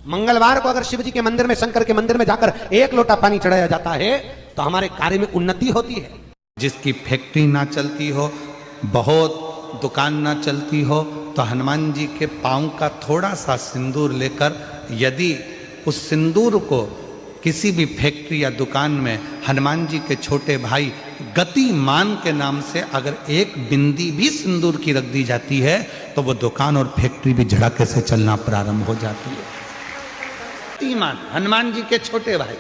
मंगलवार को अगर शिव जी के मंदिर में, शंकर के मंदिर में जाकर एक लोटा पानी चढ़ाया जाता है तो हमारे कार्य में उन्नति होती है। जिसकी फैक्ट्री ना चलती हो, बहुत दुकान ना चलती हो, तो हनुमान जी के पांव का थोड़ा सा सिंदूर लेकर यदि उस सिंदूर को किसी भी फैक्ट्री या दुकान में हनुमान जी के छोटे भाई गतिमान के नाम से अगर एक बिंदी भी सिंदूर की रख दी जाती है तो वो दुकान और फैक्ट्री भी झड़के से चलना प्रारंभ हो जाती है। गतिमान हनुमान जी के छोटे भाई।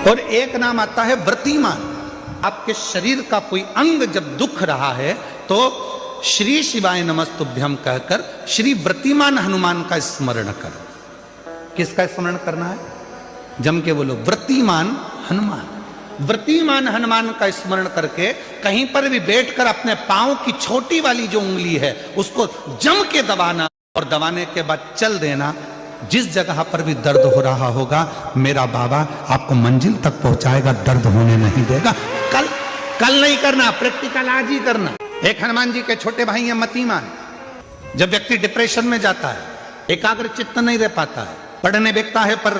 और एक नाम आता है व्रतिमान। आपके शरीर का कोई अंग जब दुख रहा है तो श्री शिवाय नमस्तुभ्यम कहकर श्री व्रतिमान हनुमान का स्मरण करो। किसका स्मरण करना है? जम के बोलो, व्रतिमान हनुमान। व्रतिमान हनुमान का स्मरण करके कहीं पर भी बैठकर अपने पांव की छोटी वाली जो उंगली है उसको जम के दबाना और दबाने के बाद चल देना। जिस जगह पर भी दर्द हो रहा होगा मेरा बाबा आपको मंजिल तक पहुंचाएगा, दर्द होने नहीं देगा। कल नहीं करना, प्रैक्टिकल आज ही करना। एक हनुमान जी के छोटे भाई हैं मतिमान। जब व्यक्ति डिप्रेशन में जाता है, एकाग्र चित्त नहीं रह पाता है, पढ़ने बैठता है पर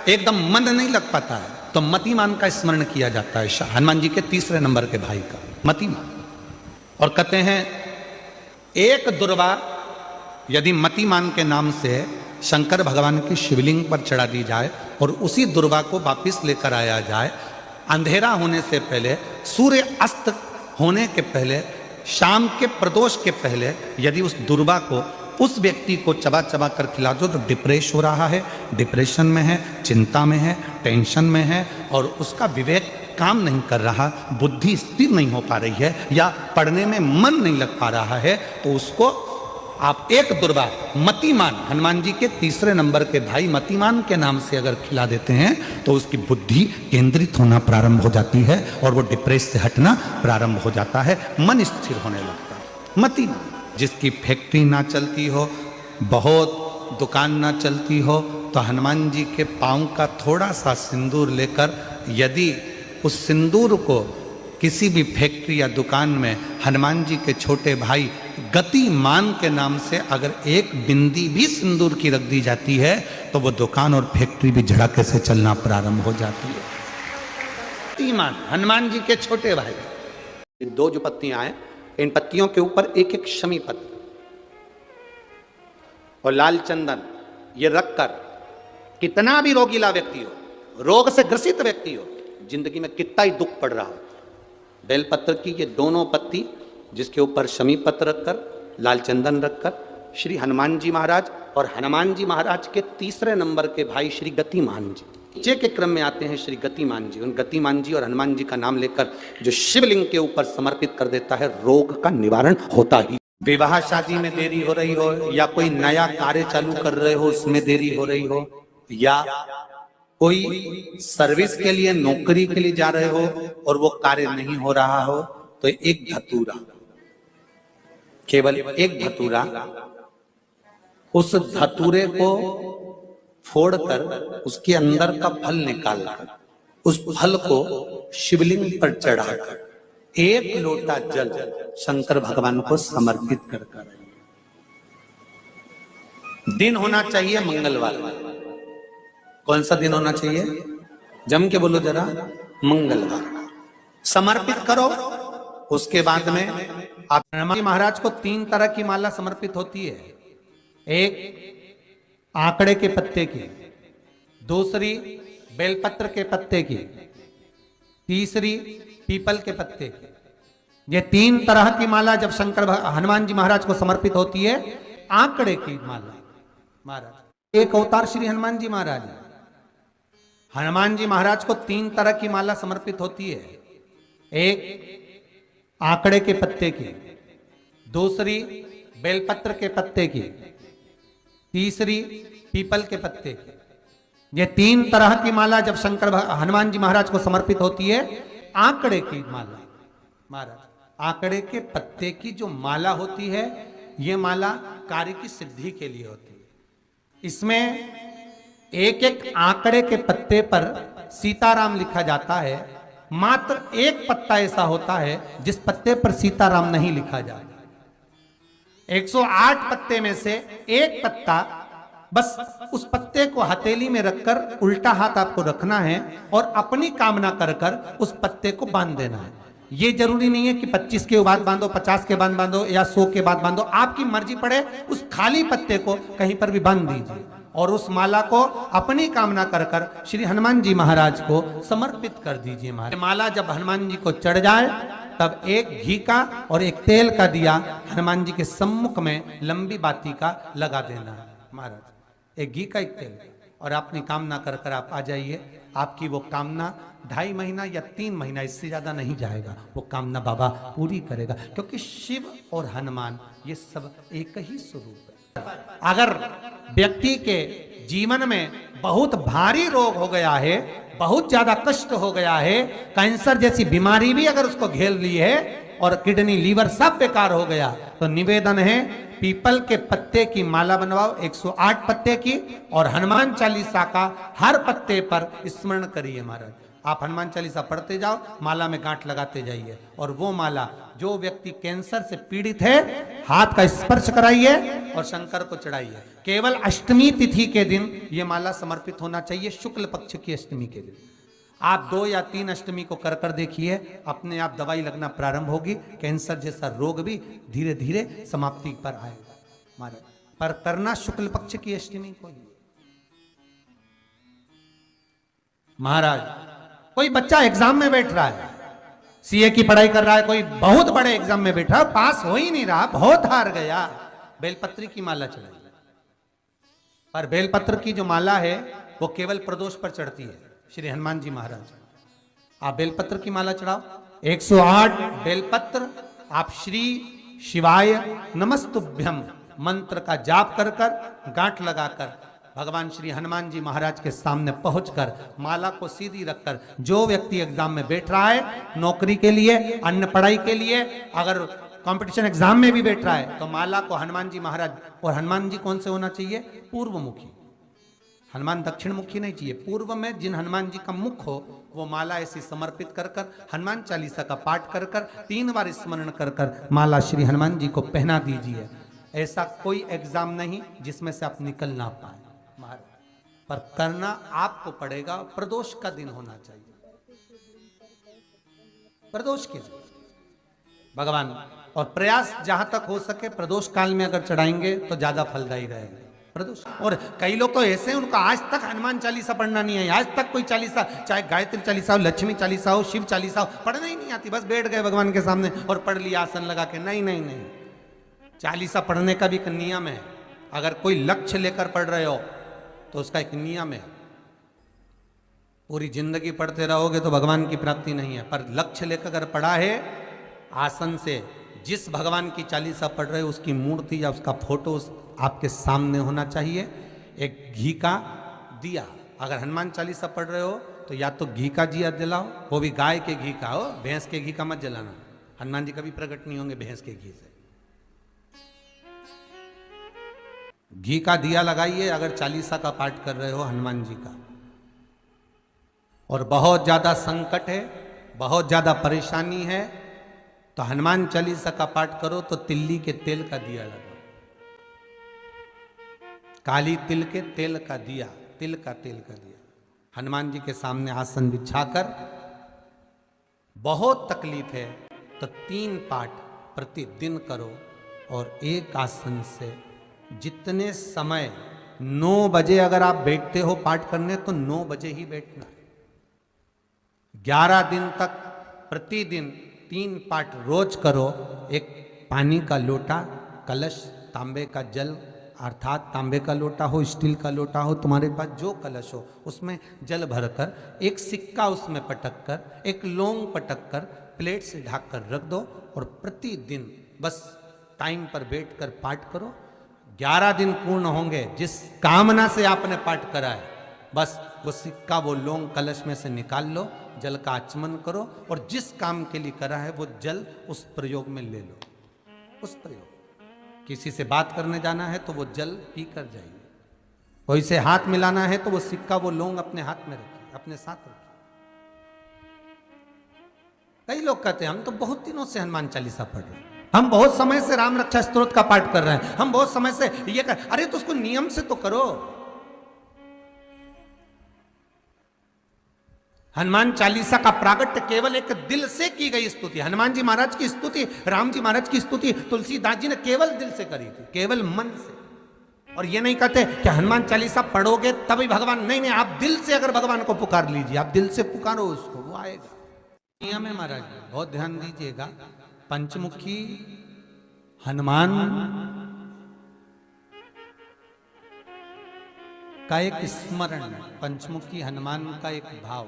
एकदम मन नहीं लग पाता है, तो मतिमान का स्मरण किया जाता है। हनुमान जी के तीसरे नंबर के भाई का मतिमान। और कहते हैं एक दुर्वा यदि मतिमान के नाम से शंकर भगवान की शिवलिंग पर चढ़ा दी जाए और उसी दुर्वा को वापिस लेकर आया जाए, अंधेरा होने से पहले, सूर्य अस्त होने के पहले, शाम के प्रदोष के पहले यदि उस दुर्वा को उस व्यक्ति को चबा चबा कर खिला दो तो डिप्रेस हो रहा है, डिप्रेशन में है, चिंता में है, टेंशन में है और उसका विवेक काम नहीं कर रहा, बुद्धि स्थिर नहीं हो पा रही है या पढ़ने में मन नहीं लग पा रहा है, तो उसको आप एक दुर्वा मतिमान हनुमान जी के तीसरे नंबर के भाई मतिमान के नाम से अगर खिला देते हैं तो उसकी बुद्धि केंद्रित होना प्रारंभ हो जाती है और वो डिप्रेस से हटना प्रारंभ हो जाता है, मन स्थिर होने लगता है। मतिमान। जिसकी फैक्ट्री ना चलती हो, बहुत दुकान ना चलती हो, तो हनुमान जी के पांव का थोड़ा सा सिंदूर लेकर यदि उस सिंदूर को किसी भी फैक्ट्री या दुकान में हनुमान जी के छोटे भाई गतिमान के नाम से अगर एक बिंदी भी सिंदूर की रख दी जाती है तो वो दुकान और फैक्ट्री भी झड़के से चलना प्रारंभ हो जाती है। गतिमान हनुमान जी के छोटे भाई। दो जो पत्तियां हैं, इन पत्तियों के ऊपर एक एक शमी पत्र और लाल चंदन ये रखकर कितना भी रोगीला व्यक्ति हो, रोग से ग्रसित व्यक्ति हो, जिंदगी में कितना ही दुख पड़ रहा हो, बेलपत्र की ये दोनों पत्ती जिसके ऊपर शमी पत्र रखकर, लाल चंदन रखकर श्री हनुमान जी महाराज और हनुमान जी महाराज के तीसरे नंबर के भाई श्री गतिमान जी, नीचे के क्रम में आते हैं श्री गतिमान जी। उन गतिमान जी और हनुमान जी का नाम लेकर जो शिवलिंग के ऊपर समर्पित कर देता है, रोग का निवारण होता ही। विवाह शादी में देरी हो रही हो या कोई नया कार्य चालू कर रहे हो उसमें देरी हो रही हो या कोई सर्विस के लिए, नौकरी के लिए जा रहे हो और वो कार्य नहीं हो रहा हो, तो एक धतूरा, केवल एक धतूरा, उस धतूरे को फोड़कर उसके अंदर का फल निकालकर उस फल को शिवलिंग पर चढ़ाकर एक लोटा जल शंकर भगवान को समर्पित कर। दिन होना चाहिए मंगलवार। कौन सा दिन होना चाहिए? जम के बोलो जरा, मंगलवार। समर्पित करो। उसके बाद में आप हनुमान जी महाराज को 3 तरह की माला समर्पित होती है। एक आंकड़े के पत्ते की, दूसरी बेलपत्र के पत्ते की, तीसरी पीपल के पत्ते की। ये 3 तरह की माला जब शंकर हनुमान जी महाराज को समर्पित होती है, आंकड़े की माला महाराज एक अवतार श्री हनुमान जी महाराज, हनुमान जी महाराज को 3 तरह की माला समर्पित होती है। एक आंकड़े के पत्ते की, दूसरी बेलपत्र के पत्ते की, तीसरी पीपल के पत्ते की। ये 3 तरह की माला जब शंकर हनुमान जी महाराज को समर्पित होती है, आंकड़े की माला महाराज, आंकड़े के पत्ते की जो माला होती है, ये माला कार्य की सिद्धि के लिए होती है। इसमें एक एक आंकड़े के पत्ते पर सीताराम लिखा जाता है। मात्र एक पत्ता ऐसा होता है जिस पत्ते पर सीताराम नहीं लिखा जाता। 108 पत्ते में से एक पत्ता बस उस पत्ते को हथेली में रखकर उल्टा हाथ आपको रखना है और अपनी कामना कर कर उस पत्ते को बांध देना है। ये जरूरी नहीं है कि 25 के बाद बांधो, 50 के बाद बांधो या 100 के बाद बांधो, आपकी मर्जी पड़े उस खाली पत्ते को कहीं पर भी बांध दीजिए और उस माला को अपनी कामना कर कर श्री हनुमान जी महाराज को समर्पित कर दीजिए। माला जब हनुमान जी को चढ़ जाए तब एक घी का और एक तेल का दिया हनुमान जी के सम्मुख में लंबी बाती का लगा देना है महाराज, एक घी का एक तेल, और अपनी कामना कर कर आप आ जाइए। आपकी वो कामना 2.5 महीना या 3 महीना, इससे ज्यादा नहीं जाएगा, वो कामना बाबा पूरी करेगा, क्योंकि शिव और हनुमान ये सब एक ही स्वरूप है। अगर व्यक्ति के जीवन में बहुत भारी रोग हो गया है, बहुत ज्यादा कष्ट हो गया है, कैंसर जैसी बीमारी भी अगर उसको घेर ली है और किडनी लीवर सब बेकार हो गया, तो निवेदन है पीपल के पत्ते की माला बनवाओ, 108 पत्ते की, और हनुमान चालीसा का हर पत्ते पर स्मरण करिए महाराज। आप हनुमान चालीसा पढ़ते जाओ, माला में गांठ लगाते जाइए, और वो माला जो व्यक्ति कैंसर से पीड़ित है हाथ का स्पर्श कराइए और शंकर को चढ़ाइए। केवल अष्टमी तिथि के दिन ये माला समर्पित होना चाहिए, शुक्ल पक्ष की अष्टमी के दिन। आप 2 या 3 अष्टमी को कर कर देखिए, अपने आप दवाई लगना प्रारंभ होगी, कैंसर जैसा रोग भी धीरे धीरे समाप्ति पर आएगा महाराज। पर करना शुक्ल पक्ष की अष्टमी को ही। महाराज कोई बच्चा एग्जाम में बैठ रहा है, सीए की पढ़ाई कर रहा है, कोई बहुत बड़े एग्जाम में बैठा, पास हो ही नहीं रहा, बहुत हार गया, बेलपत्री की माला चढ़ाई। पर बेलपत्र की जो माला है वो केवल प्रदोष पर चढ़ती है श्री हनुमान जी महाराज। आप बेलपत्र की माला चढ़ाओ, 108 बेलपत्र आप श्री शिवाय नमस्तुभ्यम मंत्र का जाप कर कर गांठ लगाकर भगवान श्री हनुमान जी महाराज के सामने पहुंचकर माला को सीधी रखकर, जो व्यक्ति एग्जाम में बैठ रहा है, नौकरी के लिए, अन्य पढ़ाई के लिए, अगर कंपटीशन एग्जाम में भी बैठ रहा है, तो माला को हनुमान जी महाराज, और हनुमान जी कौन से होना चाहिए? पूर्वमुखी। हनुमान दक्षिण मुखी नहीं चाहिए, पूर्व में जिन हनुमान जी का मुख हो वो माला ऐसी समर्पित कर कर हनुमान चालीसा का पाठ कर कर 3 बार स्मरण कर कर माला श्री हनुमान जी को पहना दीजिए। ऐसा कोई एग्जाम नहीं जिसमें से आप निकल ना पाए महाराज, पर करना आपको पड़ेगा। प्रदोष का दिन होना चाहिए, प्रदोष के दिन भगवान, और प्रयास जहां तक हो सके प्रदोष काल में अगर चढ़ाएंगे तो ज्यादा फलदायी रहेगा प्रदोष। और कई लोग तो ऐसे हैं उनको आज तक हनुमान चालीसा पढ़ना नहीं है, आज तक कोई चालीसा, चाहे गायत्री चालीसा हो, लक्ष्मी चालीसा हो, शिव चालीसा हो, पढ़ना ही नहीं आती, बस बैठ गए भगवान के सामने और पढ़ लिया आसन लगा के। नहीं नहीं नहीं, चालीसा पढ़ने का भी एक नियम है। अगर कोई लक्ष्य लेकर पढ़ रहे हो तो उसका एक नियम है। पूरी जिंदगी पढ़ते रहोगे तो भगवान की प्राप्ति नहीं है, पर लक्ष्य लेकर अगर पढ़ा है, आसन से जिस भगवान की चालीसा पढ़ रहे हो उसकी मूर्ति या उसका फोटो आपके सामने होना चाहिए। एक घी का दिया, अगर हनुमान चालीसा पढ़ रहे हो तो या तो घी का दिया जलाओ, वो भी गाय के घी का हो, भैंस के घी का मत जलाना। हनुमान जी कभी प्रकट नहीं होंगे भैंस के घी से। घी का दिया लगाइए अगर चालीसा का पाठ कर रहे हो हनुमान जी का। और बहुत ज्यादा संकट है, बहुत ज्यादा परेशानी है, तो हनुमान चालीसा का पाठ करो तो तिल्ली के तेल का दिया लगाओ, काली तिल के तेल का दिया, तिल का तेल का दिया हनुमान जी के सामने आसन बिछाकर। बहुत तकलीफ है तो 3 पाठ प्रतिदिन करो, और एक आसन से जितने समय 9 बजे अगर आप बैठते हो पाठ करने तो 9 बजे ही बैठना है। 11 दिन तक प्रतिदिन 3 पाठ रोज करो। एक पानी का लोटा, कलश, तांबे का जल, अर्थात तांबे का लोटा हो, स्टील का लोटा हो, तुम्हारे पास जो कलश हो उसमें जल भरकर, एक सिक्का उसमें पटक कर, एक लौंग पटक कर प्लेट से ढक कर रख दो, और प्रतिदिन बस टाइम पर बैठकर पाठ करो। 11 दिन पूर्ण होंगे, जिस कामना से आपने पाठ करा है बस वो सिक्का, वो लौंग कलश में से निकाल लो, जल का आचमन करो, और जिस काम के लिए करा है वो जल उस प्रयोग में ले लो। उस प्रयोग, किसी से बात करने जाना है तो वो जल पी कर जाइए, कोई से हाथ मिलाना है तो वो सिक्का, वो लौंग अपने हाथ में रखिए, अपने साथ रखिए। कई लोग कहते हैं हम तो बहुत दिनों से हनुमान चालीसा पढ़ रहे हैं, हम बहुत समय से राम रक्षा स्तोत्र का पाठ कर रहे हैं, हम बहुत समय से ये कर, अरे तो उसको नियम से तो करो। हनुमान चालीसा का प्रागट्य केवल एक दिल से की गई स्तुति, हनुमान जी महाराज की स्तुति, राम जी महाराज की स्तुति तुलसीदास जी ने केवल दिल से करी थी, केवल मन से। और ये नहीं कहते कि हनुमान चालीसा पढ़ोगे तभी भगवान, नहीं नहीं, आप दिल से अगर भगवान को पुकार लीजिए, आप दिल से पुकारो उसको, वो आएगा। नियम है महाराज, बहुत ध्यान दीजिएगा। पंचमुखी हनुमान का एक स्मरण, पंचमुखी हनुमान का एक भाव।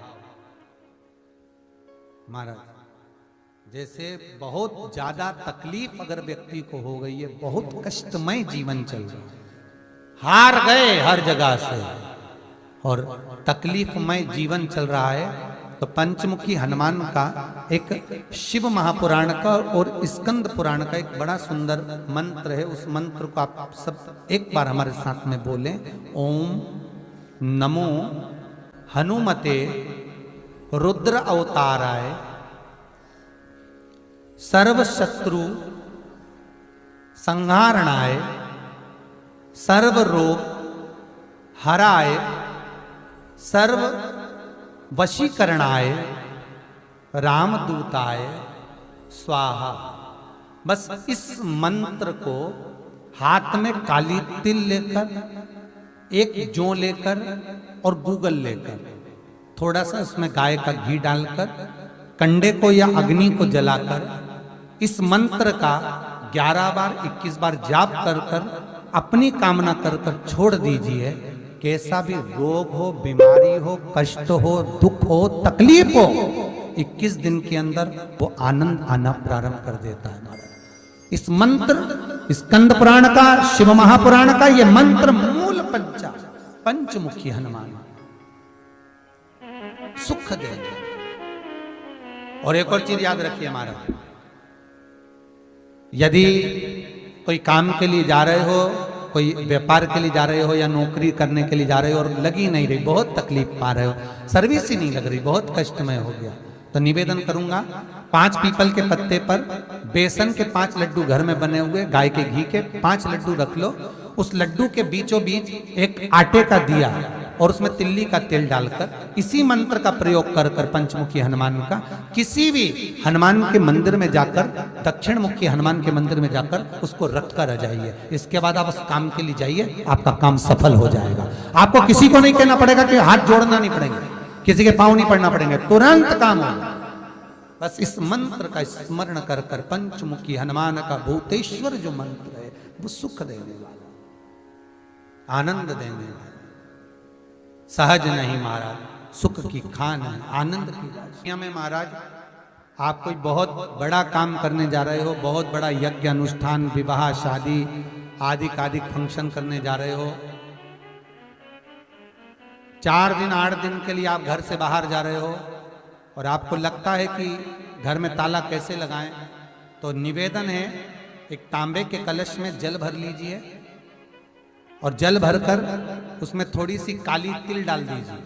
महाराज जैसे बहुत ज्यादा तकलीफ अगर व्यक्ति को हो गई है, बहुत कष्टमय जीवन चल रहा है, हार गए हर जगह से और तकलीफमय जीवन चल रहा है, तो पंचमुखी हनुमान का एक शिव महापुराण का और स्कंद पुराण का एक बड़ा सुंदर मंत्र है। उस मंत्र को आप सब एक बार हमारे साथ में बोलें। ओम नमो हनुमते रुद्र अवताराय सर्व शत्रु संहारणाय सर्व रोग हराय सर्व वशीकरणाय रामदूताय स्वाहा। बस इस मंत्र को हाथ में काली तिल लेकर, एक जौ लेकर और गूगल लेकर, थोड़ा सा उसमें गाय का घी डालकर, कंडे को या अग्नि को जलाकर इस मंत्र का 11 बार 21 बार जाप कर कर अपनी कामना कर कर छोड़ दीजिए। कैसा भी रोग हो, बीमारी हो, कष्ट हो, दुख हो, तकलीफ हो, 21 दिन के अंदर वो आनंद आना प्रारंभ कर देता है। इस मंत्र, स्कंद पुराण का, शिव महापुराण का ये मंत्र मूल पंचमुखी हनुमान सुख देंगे। और एक और चीज याद रखिए हमारा, यदि कोई काम के लिए जा रहे हो, कोई व्यापार के लिए जा रहे हो या नौकरी करने के लिए जा रहे हो और लगी नहीं रही, बहुत तकलीफ पा रहे हो, सर्विस ही नहीं लग रही, बहुत कष्टमय हो गया, तो निवेदन करूंगा 5 पीपल के पत्ते पर बेसन के 5 लड्डू घर में बने हुए, गाय के घी के 5 लड्डू रख लो, उस लड्डू के बीचों बीच एक आटे का दिया और उसमें तिल्ली का तेल डालकर इसी मंत्र का प्रयोग कर कर पंचमुखी हनुमान का किसी भी हनुमान के मंदिर में जाकर, दक्षिण मुखी हनुमान के मंदिर में जाकर उसको रख कर आ जाइए। इसके बाद आप उस काम के लिए जाइए, आपका काम सफल हो जाएगा। आपको किसी को नहीं कहना पड़ेगा कि हाथ जोड़ना नहीं पड़ेंगे, किसी के पांव नहीं पड़ना पड़ेंगे, तुरंत काम होगा। बस इस मंत्र का स्मरण कर कर पंचमुखी हनुमान का भूतेश्वर जो मंत्र है वो सुख देने वाला, आनंद देने वाला, सहज नहीं महाराज, सुख की खान है, आनंद की राशि में। महाराज आप कोई बहुत बड़ा काम करने जा रहे हो, बहुत बड़ा यज्ञ अनुष्ठान, विवाह, शादी आदि फंक्शन करने जा रहे हो, 4 दिन 8 दिन के लिए आप घर से बाहर जा रहे हो और आपको लगता है कि घर में ताला कैसे लगाएं, तो निवेदन है एक तांबे के कलश में जल भर लीजिए और जल भरकर उसमें थोड़ी सी काली तिल डाल दीजिए,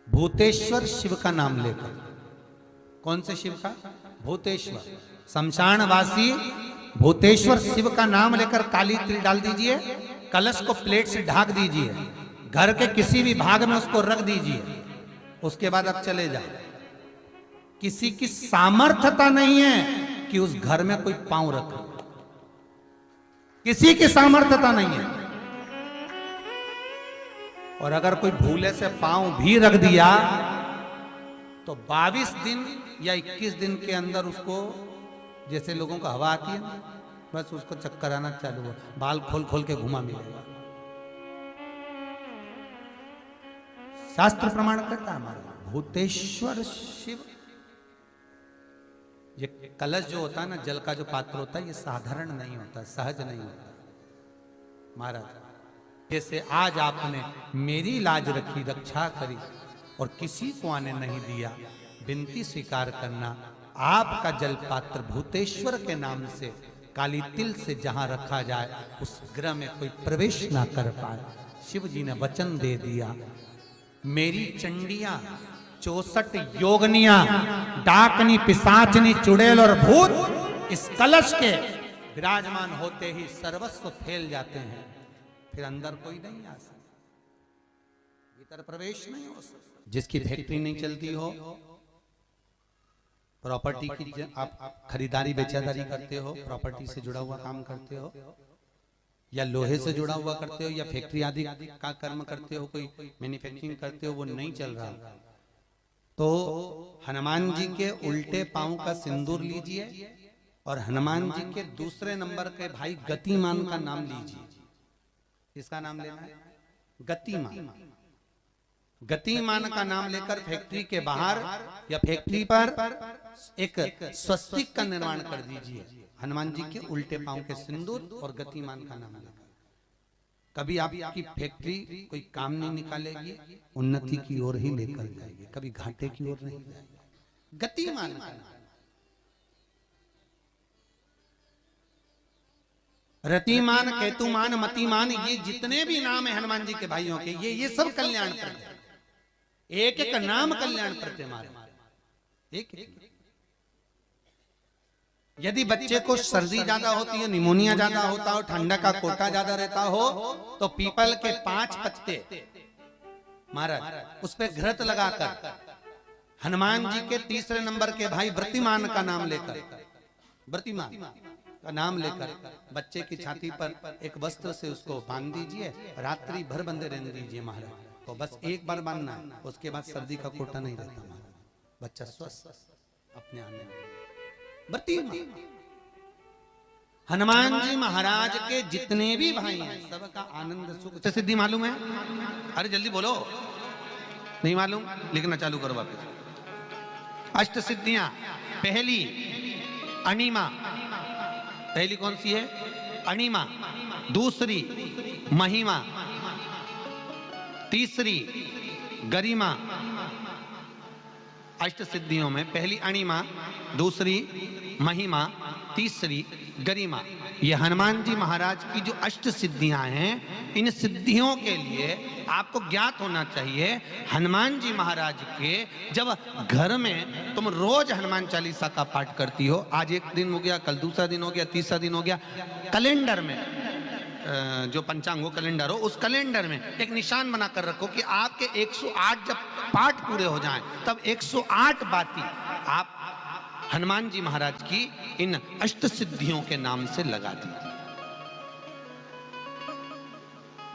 भूतेश्वर शिव का नाम लेकर। कौन से शिव का? भूतेश्वर, शमशानवासी भूतेश्वर शिव का नाम लेकर काली तिल डाल दीजिए, कलश को प्लेट से ढक दीजिए, घर के किसी भी भाग में उसको रख दीजिए। उसके बाद आप चले जाओ। किसी की सामर्थ्यता नहीं है कि उस घर में कोई पांव रखे, किसी की सामर्थ्यता नहीं है। और अगर कोई भूले से पांव भी रख दिया तो 22 दिन या 21 दिन के अंदर उसको, जैसे लोगों को हवा आती है ना, बस उसको चक्कर आना चालू हो, बाल खोल खोल के घुमा मिलेगा। शास्त्र प्रमाण करता है हमारा भूतेश्वर शिव। ये कलश जो होता है ना, जल का जो पात्र होता है, ये साधारण नहीं होता, सहज नहीं होता महाराज। जैसे आज आपने मेरी लाज रखी, रक्षा करी और किसी को आने नहीं दिया, विनती स्वीकार करना। आपका जल पात्र भूतेश्वर के नाम से काली तिल से जहां रखा जाए उस गृह में कोई प्रवेश ना कर पाए। शिव जी ने वचन दे दिया, मेरी चंडियां 64 योगनियां, डाकनी, पिशाचनी, चुड़ैल और भूत इस कलश के विराजमान होते ही सर्वस्व फैल जाते हैं, फिर अंदर कोई नहीं आ सकता, भीतर प्रवेश नहीं हो सकता। जिसकी फैक्ट्री नहीं चलती हो, प्रॉपर्टी की आप खरीदारी बेचादारी करते हो, प्रॉपर्टी से जुड़ा हुआ काम करते हो, या लोहे से जुड़ा हुआ करते हो, या फैक्ट्री आदि का कर्म करते हो, कोई मैन्युफैक्चरिंग करते हो, वो नहीं चल रहा, तो हनुमान जी के उल्टे पांव का सिंदूर लीजिए और हनुमान जी के दूसरे नंबर के भाई गतिमान का नाम लीजिए। किसका नाम लेना है? गतिमान। गतिमान का नाम लेकर फैक्ट्री के बाहर या फैक्ट्री पर एक स्वस्तिक का निर्माण कर दीजिए, हनुमान जी के उल्टे पांव के सिंदूर और गतिमान का नाम लेकर। कभी आपकी फैक्ट्री कोई काम नहीं निकालेगी, उन्नति की ओर ही लेकर जाएगी, कभी घाटे की ओर नहीं जाएगी। गतिमान का नाम, रतिमान, केतुमान, मतिमान, ये जितने भी नाम है हनुमान जी के भाइयों के, ये सब कल्याण प्रद, एक एक नाम कल्याण प्रद हमारे, एक एक। यदि बच्चे को सर्दी ज्यादा होती है, निमोनिया ज्यादा होता हो, ठंडा का कोटा ज्यादा रहता हो, तो पीपल के 5 पत्ते महाराज उस पर घृत लगाकर हनुमान जी के तीसरे नंबर के भाई व्रतिमान का नाम लेकर, व्रतिमान का नाम लेकर बच्चे की छाती पर एक वस्त्र से उसको बांध दीजिए, रात्रि भर बंधे रहने दीजिए महाराज। तो बस एक बार बांधना है, उसके बाद सर्दी का कोटा नहीं रहता महाराज, बच्चा स्वस्थ अपने आने में। हनुमान जी महाराज के जितने भी भाई हैं, सबका आनंद सुख सिद्धि मालूम है? अरे जल्दी बोलो, नहीं मालूम? लिखना चालू करो वापस। अष्ट सिद्धियां, पहली अणिमा, पहली कौन सी है? अणिमा। दूसरी महिमा, तीसरी गरिमा। अष्ट सिद्धियों में पहली अणिमा, दूसरी महिमा, तीसरी गरिमा। ये हनुमान जी महाराज की जो अष्ट सिद्धियां हैं, इन सिद्धियों के लिए आपको ज्ञात होना चाहिए, हनुमान जी महाराज के जब घर में तुम रोज हनुमान चालीसा का पाठ करती हो, आज एक दिन हो गया, कल दूसरा दिन हो गया, तीसरा दिन हो गया, कैलेंडर में जो पंचांग हो कैलेंडर हो, उस कैलेंडर में एक निशान बनाकर रखो कि आपके 108 जब पाठ पूरे हो जाएं, तब 108 बाती आप हनुमान जी महाराज की इन अष्ट सिद्धियों के नाम से लगा दीजिए।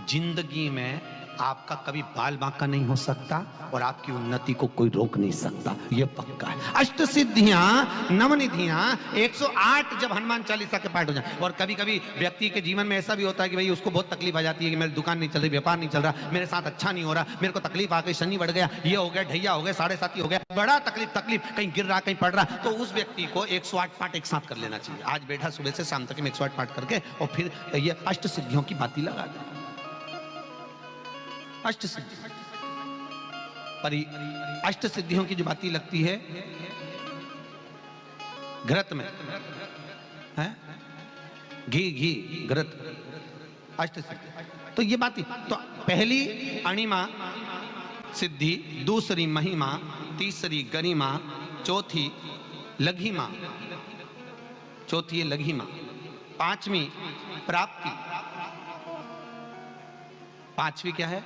जिंदगी में आपका कभी बाल बांका नहीं हो सकता और आपकी उन्नति को कोई रोक नहीं सकता, यह पक्का है। अष्ट सिद्धियां, नवनिधियां, 108 जब हनुमान चालीसा के पाठ हो जाए। और कभी कभी व्यक्ति के जीवन में ऐसा भी होता है कि भाई उसको बहुत तकलीफ आ जाती है कि मेरी दुकान नहीं चल रही, व्यापार नहीं चल रहा, मेरे साथ अच्छा नहीं हो रहा, मेरे को तकलीफ आ गई, शनि बढ़ गया, ये हो गया, ढैया हो गया, 7.5 हो गया, बड़ा तकलीफ, कहीं गिर रहा, कहीं पड़ रहा, तो उस व्यक्ति को 108 पाठ एक साथ कर लेना चाहिए। आज बैठा सुबह से शाम तक 108 पाठ करके और फिर ये अष्ट सिद्धियों की बाती लगा दे। अष्ट सिद्धि पर अष्ट सिद्धियों की जो बाती लगती है घृत में है, घी घृत, अष्ट सिद्धि। तो ये बाती, तो पहली अणिमा सिद्धि, दूसरी महिमा, तीसरी गरिमा, चौथी लघिमा, चौथी है लघिमा, पांचवी प्राप्ति, पांचवी क्या है?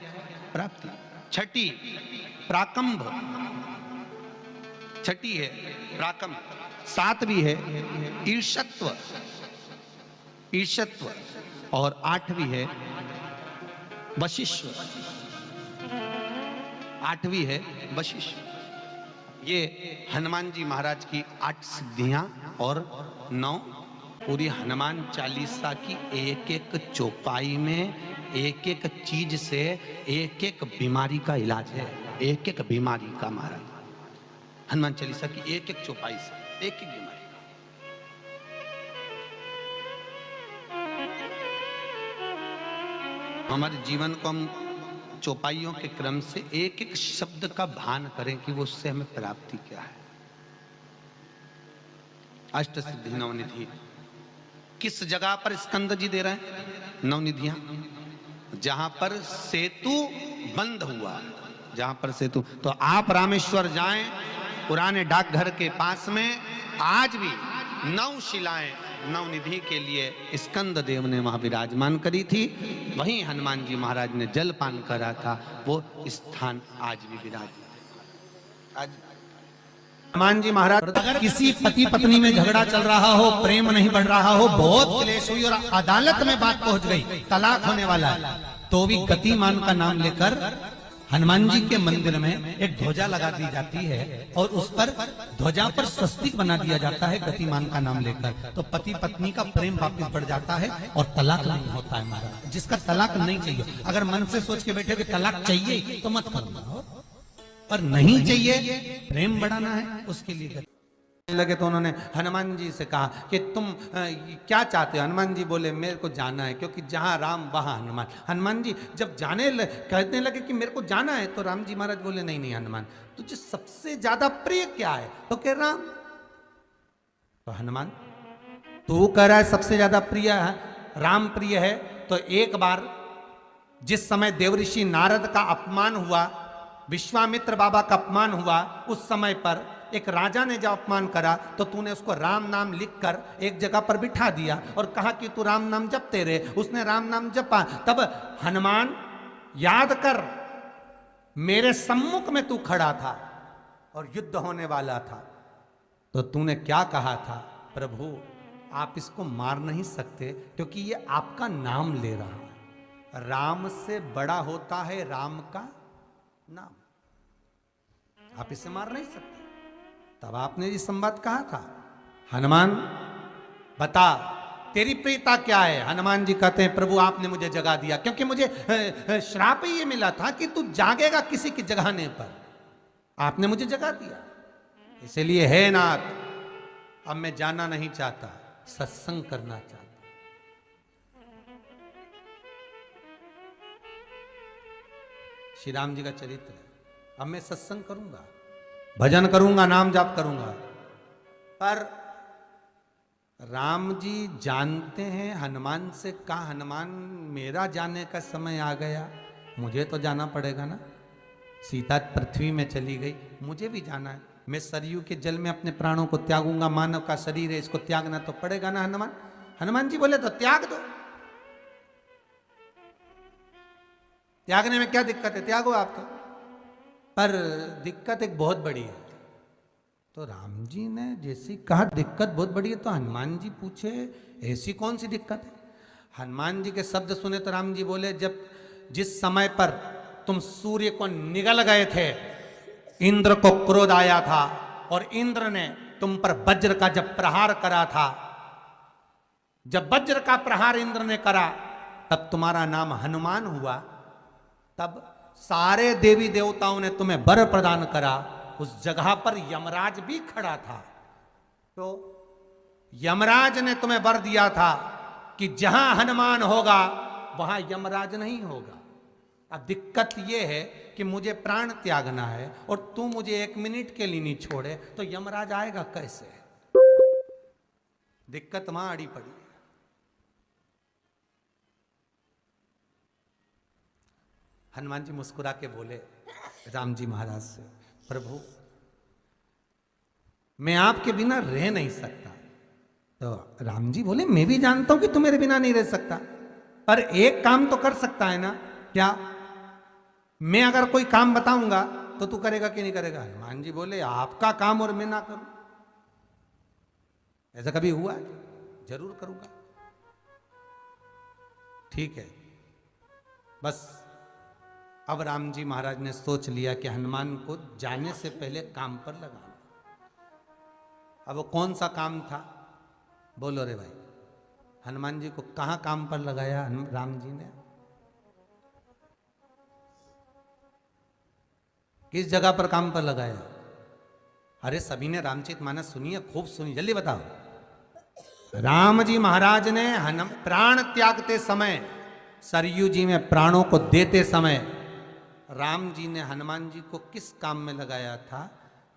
प्राप्ति। छठी प्राकंभ, छठी है प्राकंभ। सातवीं है ईर्षत्व, ईर्षत्व। और आठवीं है वशिष्ठ, आठवीं है वशिष्ठ। ये हनुमान जी महाराज की 8 सिद्धियां और 9 पूरी हनुमान चालीसा की एक एक चौपाई में एक एक चीज से एक एक बीमारी का इलाज है, एक एक बीमारी का महाराज हनुमान चालीसा की एक एक चौपाई से एक एक बीमारी का। हमारे जीवन को हम चौपाइयों के क्रम से एक एक शब्द का भान करें कि वो उससे हमें प्राप्ति क्या है। अष्ट सिद्धि नवनिधि किस जगह पर स्कंद जी दे रहे हैं? नवनिधियां, जहां पर सेतु बंद हुआ, जहां पर सेतु। तो आप रामेश्वर जाएं, पुराने डाकघर के पास में आज भी 9 शिलाएं नवनिधि के लिए स्कंद देव ने वहां विराजमान करी थी, वहीं हनुमान जी महाराज ने जलपान करा था, वो स्थान आज भी विराजमान। आज हनुमान जी महाराज, अगर किसी पति पत्नी में झगड़ा चल रहा हो, प्रेम नहीं बढ़ रहा हो, बहुत क्लेश हुई और अदालत में बात पहुंच गई, तलाक होने वाला है, तो भी गतिमान का नाम लेकर हनुमान जी के मंदिर में एक ध्वजा लगा दी जाती है और उस पर ध्वजा पर स्वस्तिक बना दिया जाता है गतिमान का नाम लेकर। तो पति पत्नी का प्रेम वापस बढ़ जाता है और तलाक नहीं होता है महाराज। जिसका तलाक नहीं चाहिए, अगर मन से सोच के बैठे कि तलाक चाहिए तो मत करना, पर नहीं चाहिए, प्रेम बढ़ाना है, उसके लिए लगे। तो उन्होंने हनुमान जी से कहा कि तुम क्या चाहते हो? हनुमान जी बोले मेरे को जाना है, क्योंकि जहां राम वहां हनुमान। हनुमान जी जब कहने लगे कि मेरे को जाना है, तो राम जी महाराज बोले नहीं नहीं हनुमान, तुझे सबसे ज्यादा प्रिय क्या है? तो कह राम। तो हनुमान तू कह रहा है सबसे ज्यादा प्रिय है राम प्रिय है, तो एक बार जिस समय देवऋषि नारद का अपमान हुआ, विश्वामित्र बाबा का अपमान हुआ, उस समय पर एक राजा ने जब अपमान करा तो तूने उसको राम नाम लिखकर एक जगह पर बिठा दिया और कहा कि तू राम नाम जपते रहे। उसने राम नाम जपा। तब हनुमान याद कर, मेरे सम्मुख में तू खड़ा था और युद्ध होने वाला था, तो तूने क्या कहा था? प्रभु आप इसको मार नहीं सकते क्योंकि ये आपका नाम ले रहा है। राम से बड़ा होता है राम का नाम, आप इसे मार नहीं सकते। तब आपने ये संवाद कहा था, हनुमान बता तेरी प्रियता क्या है? हनुमान जी कहते हैं प्रभु आपने मुझे जगा दिया, क्योंकि मुझे श्राप ये मिला था कि तू जागेगा किसी की जगाने पर, आपने मुझे जगा दिया, इसलिए है नाथ अब मैं जाना नहीं चाहता, सत्संग करना चाहता। श्री राम जी का चरित्र है, अब मैं सत्संग करूंगा, भजन करूंगा, नाम जाप करूंगा। पर राम जी जानते हैं हनुमान से कहा, हनुमान मेरा जाने का समय आ गया, मुझे तो जाना पड़ेगा ना। सीता पृथ्वी में चली गई, मुझे भी जाना है, मैं सरयू के जल में अपने प्राणों को त्यागूंगा, मानव का शरीर है इसको त्यागना तो पड़ेगा ना हनुमान। हनुमान जी बोले तो त्याग दो, त्यागने में क्या दिक्कत है, त्यागो आप तो। पर दिक्कत एक बहुत बड़ी है। तो राम जी ने जैसी कहा दिक्कत बहुत बड़ी है, तो हनुमान जी पूछे ऐसी कौन सी दिक्कत है? हनुमान जी के शब्द सुने तो राम जी बोले, जब जिस समय पर तुम सूर्य को निगल गए थे, इंद्र को क्रोध आया था और इंद्र ने तुम पर वज्र का जब प्रहार करा था, जब वज्र का प्रहार इंद्र ने करा तब तुम्हारा नाम हनुमान हुआ, तब सारे देवी देवताओं ने तुम्हें वर प्रदान करा। उस जगह पर यमराज भी खड़ा था, तो यमराज ने तुम्हें वर दिया था कि जहां हनुमान होगा वहां यमराज नहीं होगा। अब दिक्कत यह है कि मुझे प्राण त्यागना है और तू मुझे 1 मिनट के लिए नहीं छोड़े, तो यमराज आएगा कैसे? दिक्कत वहां अड़ी पड़ी। हनुमान जी मुस्कुरा के बोले राम जी महाराज से, प्रभु मैं आपके बिना रह नहीं सकता। तो राम जी बोले मैं भी जानता हूं कि तू मेरे बिना नहीं रह सकता, पर एक काम तो कर सकता है ना। क्या? मैं अगर कोई काम बताऊंगा तो तू करेगा कि नहीं करेगा? हनुमान जी बोले आपका काम और मैं ना करूं, ऐसा कभी हुआ है? जरूर करूंगा। ठीक है, बस अब राम जी महाराज ने सोच लिया कि हनुमान को जाने से पहले काम पर लगाना। अब वो कौन सा काम था? बोलो रे भाई। हनुमान जी को कहां काम पर लगाया राम जी ने? किस जगह पर काम पर लगाया? अरे सभी ने रामचरितमानस सुनी है, खूब सुनी, जल्दी बताओ। राम जी महाराज ने प्राण त्यागते समय, सरयू जी में प्राणों को देते समय, राम जी ने हनुमान जी को किस काम में लगाया था?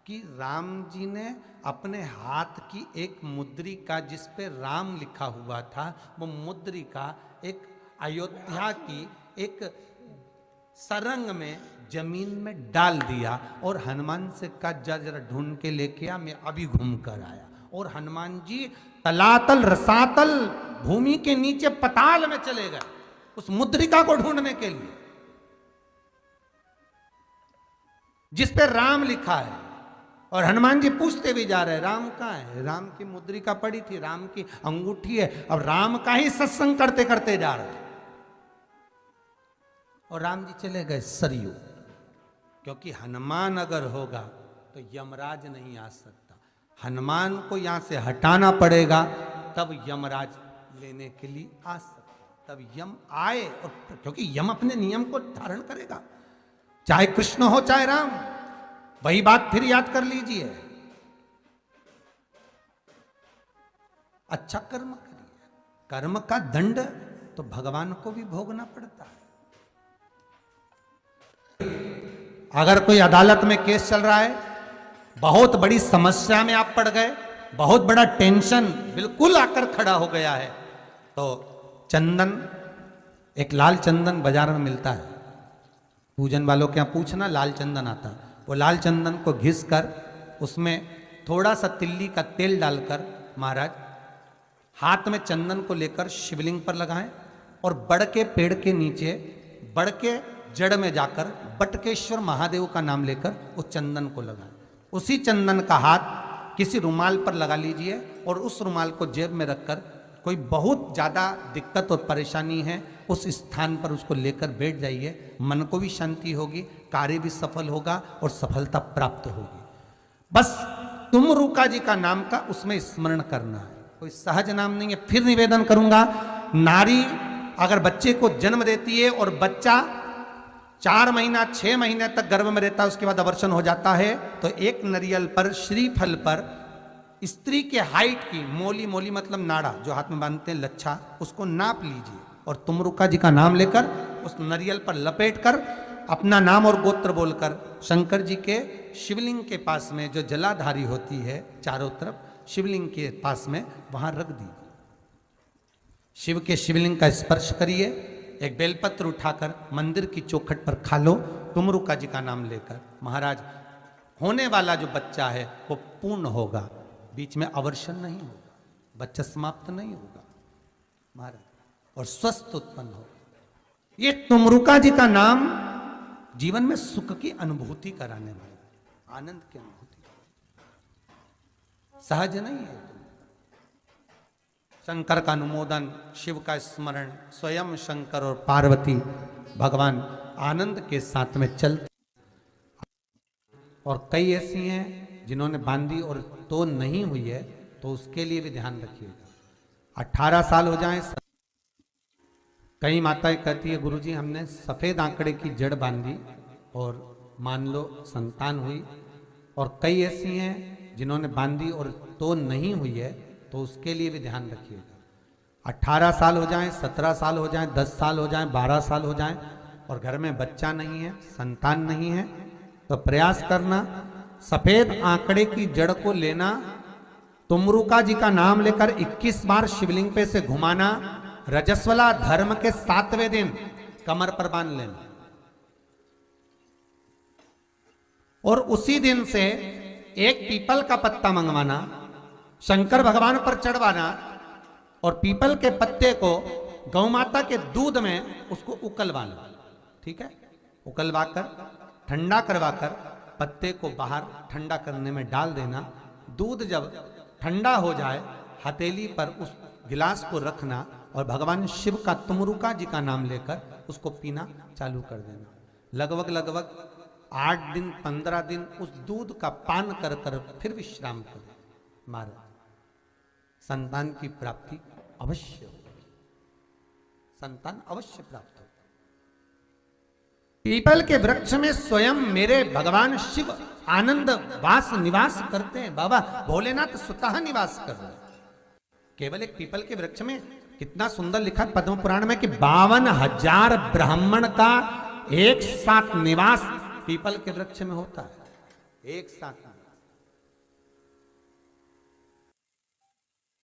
कि राम जी ने अपने हाथ की एक मुद्रिका जिस पे राम लिखा हुआ था, वो मुद्रिका एक अयोध्या की एक सरंग में जमीन में डाल दिया और हनुमान से कहा जा जरा ढूंढ के लेके आ, मैं अभी घूम कर आया। और हनुमान जी तलातल रसातल भूमि के नीचे पताल में चले गए उस मुद्रिका को ढूंढने के लिए जिस पे राम लिखा है। और हनुमान जी पूछते भी जा रहे राम कहाँ है, राम की मुद्रिका पड़ी थी, राम की अंगूठी है। अब राम का ही सत्संग करते करते जा रहे और राम जी चले गए सरयू, क्योंकि हनुमान अगर होगा तो यमराज नहीं आ सकता। हनुमान को यहां से हटाना पड़ेगा तब यमराज लेने के लिए आ सकता, तब यम आए। और क्योंकि यम अपने नियम को धारण करेगा, चाहे कृष्ण हो चाहे राम। वही बात फिर याद कर लीजिए, अच्छा कर्म करिए, कर्म का दंड तो भगवान को भी भोगना पड़ता है। अगर कोई अदालत में केस चल रहा है, बहुत बड़ी समस्या में आप पड़ गए, बहुत बड़ा टेंशन बिल्कुल आकर खड़ा हो गया है, तो चंदन, एक लाल चंदन बाजार में मिलता है, पूजन वालों के यहाँ पूछना, लाल चंदन आता है। वो लाल चंदन को घिस कर उसमें थोड़ा सा तिल्ली का तेल डालकर महाराज हाथ में चंदन को लेकर शिवलिंग पर लगाएं और बड़ के पेड़ के नीचे, बड़ के जड़ में जाकर बटकेश्वर महादेव का नाम लेकर उस चंदन को लगाएं। उसी चंदन का हाथ किसी रुमाल पर लगा लीजिए और उस रुमाल को जेब में रखकर कोई बहुत ज़्यादा दिक्कत और परेशानी है उस स्थान पर उसको लेकर बैठ जाइए। मन को भी शांति होगी, कार्य भी सफल होगा और सफलता प्राप्त होगी। बस तुमरुका जी का नाम का उसमें स्मरण करना है, कोई सहज नाम नहीं है। फिर निवेदन करूंगा, नारी अगर बच्चे को जन्म देती है और बच्चा 4 महीना 6 महीने तक गर्भ में रहता है, उसके बाद अवर्षण हो जाता है, तो एक नरियल पर, श्रीफल पर स्त्री के हाइट की मोली, मोली मतलब नाड़ा जो हाथ में बांधते हैं लच्छा, उसको नाप लीजिए और तुमरुका जी का नाम लेकर उस नरियल पर लपेट कर अपना नाम और गोत्र बोलकर शंकर जी के शिवलिंग के पास में जो जलाधारी होती है चारों तरफ शिवलिंग के पास में, वहां रख दीजिए। शिव के शिवलिंग का स्पर्श करिए, एक बेलपत्र उठाकर मंदिर की चौखट पर खा लो तुमरुका जी का नाम लेकर। महाराज होने वाला जो बच्चा है वो पूर्ण होगा, बीच में अवर्षण नहीं होगा, बच्चा समाप्त नहीं होगा महाराज, और स्वस्थ उत्पन्न होगा। ये तुमरुका जी का नाम जीवन में सुख की अनुभूति कराने वाला, आनंद की अनुभूति, सहज नहीं है। शंकर का अनुमोदन, शिव का स्मरण, स्वयं शंकर और पार्वती भगवान आनंद के साथ में चलते। और कई ऐसी हैं जिन्होंने बांधी और तो नहीं हुई है, तो उसके लिए भी ध्यान रखिएगा। 18 साल हो जाएं, कई माताएं कहती है गुरुजी हमने सफेद आंकड़े की जड़ बांधी और मान लो संतान हुई। और कई ऐसी हैं जिन्होंने बांधी और तो नहीं हुई है, तो उसके लिए भी ध्यान रखिएगा। 18 साल हो जाएं, 17 साल हो जाएं, 10 साल हो जाएं, 12 साल हो जाएं और घर में बच्चा नहीं है, संतान नहीं है, तो प्रयास करना सफेद आंकड़े की जड़ को लेना, तुमरुका जी का नाम लेकर 21 बार शिवलिंग पे से घुमाना, रजस्वला धर्म के 7वें दिन कमर पर बांध लेना और उसी दिन से एक पीपल का पत्ता मंगवाना, शंकर भगवान पर चढ़वाना और पीपल के पत्ते को गौ माता के दूध में उसको उकलवाना। ठीक है, उकलवाकर ठंडा करवाकर पत्ते को बाहर ठंडा करने में डाल देना। दूध जब ठंडा हो जाए हथेली पर उस गिलास को रखना और भगवान शिव का तुमरुका जी का नाम लेकर उसको पीना चालू कर देना। लगभग 8 दिन 15 दिन उस दूध का पान कर कर फिर विश्राम करें। महाराज संतान की प्राप्ति अवश्य हो, संतान अवश्य प्राप्त हो। पीपल के वृक्ष में स्वयं मेरे भगवान शिव आनंद वास निवास करते हैं। बाबा भोलेनाथ स्वतः निवास कर रहे हैं। केवल एक पीपल के वृक्ष में कितना सुंदर लिखा पद्म पुराण में कि 52,000 ब्राह्मण का एक साथ निवास पीपल के वृक्ष में होता है, एक साथ।